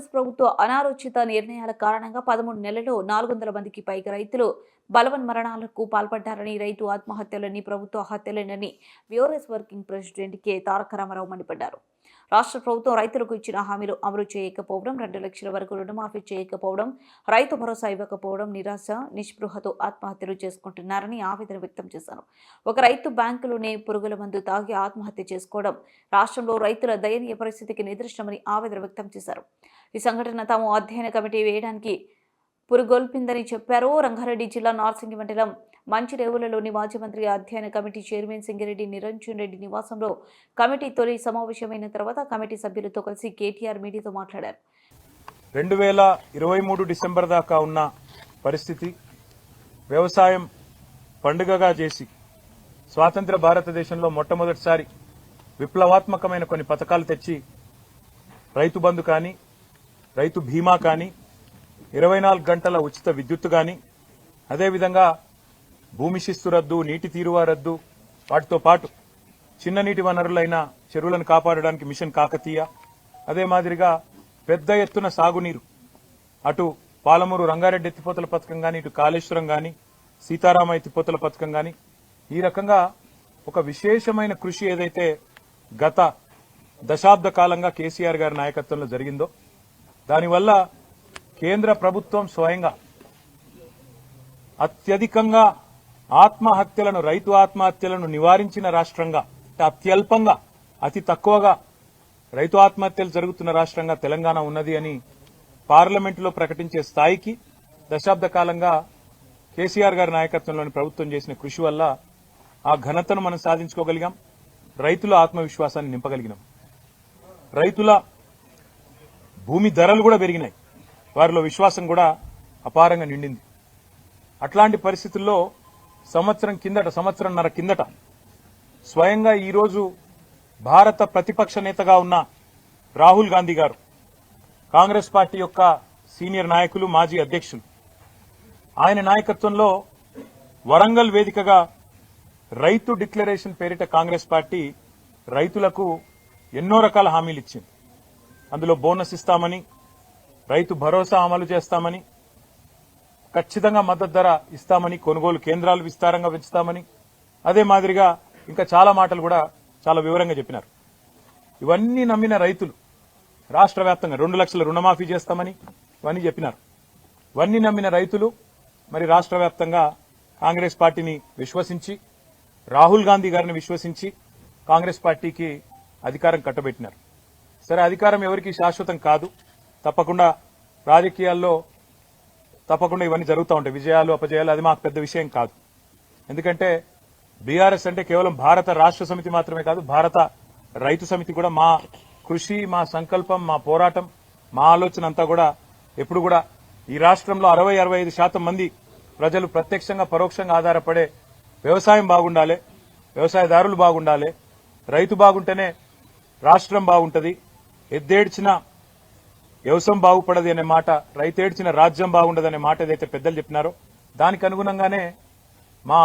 కాంగ్రెస్ ప్రభుత్వ అనాలోచిత నిర్ణయాల కారణంగా 13 నెలల్లో 400 మందికి పైగా రైతులు బలవన్మరణాలకు పాల్పడ్డారని, రైతు ఆత్మహత్యలని ప్రభుత్వ హత్యలేనని బీఆర్ఎస్ వర్కింగ్ ప్రెసిడెంట్ కె తారక రామారావు మండిపడ్డారు. రాష్ట్ర ప్రభుత్వం రైతులకు ఇచ్చిన హామీలు అమలు చేయకపోవడం, 2 లక్షల వరకు రుణమాఫీ చేయకపోవడం, రైతు భరోసా ఇవ్వకపోవడం, నిరాశ నిస్పృహతో ఆత్మహత్యలు చేసుకుంటున్నారని ఆవేదన వ్యక్తం చేశారు. ఒక రైతు బ్యాంకులోనే పురుగుల మందు తాగి ఆత్మహత్య చేసుకోవడం రాష్ట్రంలో రైతుల దయనీయ పరిస్థితికి నిదర్శనమని ఆవేదన వ్యక్తం చేశారు. ఈ సంఘటన తాము అధ్యయన కమిటీ వేయడానికి పురుగొల్పిందని చెప్పారు. రంగారెడ్డి జిల్లా నార్సింగి మండలం మంచిరేవులలోని మాజీ మంత్రి అధ్యయన కమిటీ చైర్మన్ సింగిరెడ్డి నిరంజన్ రెడ్డి నివాసంలో కమిటీ తొలి సమావేశమైన తర్వాత కమిటీ సభ్యులతో కలిసి కేటీఆర్ మీడియాతో మాట్లాడారు. 2023 డిసెంబర్ దాకా ఉన్న పరిస్థితి, వ్యవసాయం పండుగగా చేసి స్వాతంత్ర భారతదేశంలో మొట్టమొదటిసారి విప్లవాత్మకమైన కొన్ని పథకాలు తెచ్చి రైతు బంధు కానీ, రైతు బీమా కానీ, 24 గంటల ఉచిత విద్యుత్తు కానీ, అదేవిధంగా భూమి శిస్తు రద్దు, నీటి తీరువా రద్దు, వాటితో పాటు చిన్న నీటి వనరులైన చెరువులను కాపాడడానికి మిషన్ కాకతీయ, అదే మాదిరిగా పెద్ద ఎత్తున సాగునీరు, అటు పాలమూరు రంగారెడ్డి ఎత్తిపోతల పథకం కానీ, ఇటు కాళేశ్వరం కానీ, సీతారామ ఎత్తిపోతల పథకం కానీ, ఈ రకంగా ఒక విశేషమైన కృషి ఏదైతే గత దశాబ్ద కాలంగా కేసీఆర్ గారి నాయకత్వంలో జరిగిందో, దానివల్ల కేంద్ర ప్రభుత్వం స్వయంగా అత్యధికంగా ఆత్మహత్యలను, రైతు ఆత్మహత్యలను నివారించిన రాష్ట్రంగా, అత్యల్పంగా, అతి తక్కువగా రైతు ఆత్మహత్యలు జరుగుతున్న రాష్ట్రంగా తెలంగాణ ఉన్నది అని పార్లమెంటులో ప్రకటించే స్థాయికి దశాబ్ద కాలంగా కేసీఆర్ గారి నాయకత్వంలోని ప్రభుత్వం చేసిన కృషి వల్ల ఆ ఘనతను మనం సాధించుకోగలిగాం. రైతుల ఆత్మవిశ్వాసాన్ని నింపగలిగినాం. రైతుల భూమి ధరలు కూడా పెరిగినాయి. వారిలో విశ్వాసం కూడా అపారంగా నిండింది. అట్లాంటి పరిస్థితుల్లో సంవత్సరంన్నర కిందట స్వయంగా ఈరోజు భారత ప్రతిపక్ష నేతగా ఉన్న రాహుల్ గాంధీ గారు, కాంగ్రెస్ పార్టీ యొక్క సీనియర్ నాయకులు, మాజీ అధ్యక్షులు, ఆయన నాయకత్వంలో వరంగల్ వేదికగా రైతు డిక్లరేషన్ పేరిట కాంగ్రెస్ పార్టీ రైతులకు ఎన్నో రకాల హామీలు ఇచ్చింది. అందులో బోనస్ ఇస్తామని, రైతు భరోసా అమలు చేస్తామని, ఖచ్చితంగా మద్దతు ధర ఇస్తామని, కొనుగోలు కేంద్రాలు విస్తారంగా పెంచుతామని, అదే మాదిరిగా ఇంకా చాలా మాటలు కూడా చాలా వివరంగా చెప్పినారు. ఇవన్నీ నమ్మిన రైతులు రాష్ట్ర వ్యాప్తంగా 2 లక్షల రుణమాఫీ చేస్తామని ఇవన్నీ చెప్పినారు. ఇవన్నీ నమ్మిన రైతులు మరి రాష్ట్ర వ్యాప్తంగా కాంగ్రెస్ పార్టీని విశ్వసించి, రాహుల్ గాంధీ గారిని విశ్వసించి కాంగ్రెస్ పార్టీకి అధికారం కట్టబెట్టినారు. సరే, అధికారం ఎవరికి శాశ్వతం కాదు. తప్పకుండా రాజకీయాల్లో తప్పకుండా ఇవన్నీ జరుగుతూ ఉంటాయి. విజయాలు, అపజయాలు, అది మాకు పెద్ద విషయం కాదు. ఎందుకంటే బీఆర్ఎస్ అంటే కేవలం భారత రాష్ట్ర సమితి మాత్రమే కాదు, భారత రైతు సమితి కూడా. మా కృషి, మా సంకల్పం, మా పోరాటం, మా ఆలోచన అంతా కూడా ఎప్పుడు కూడా ఈ రాష్ట్రంలో 60-65% మంది ప్రజలు ప్రత్యక్షంగా పరోక్షంగా ఆధారపడే వ్యవసాయం బాగుండాలి, వ్యవసాయదారులు బాగుండాలి, రైతు బాగుంటేనే రాష్ట్రం బాగుంటది. ఎద్దేడ్చిన వ్యవసాయం బాగుపడది అనే మాట, రైతేడ్చిన రాజ్యం బాగుండదనే మాట ఏదైతే పెద్దలు చెప్పినారో దానికి అనుగుణంగానే మా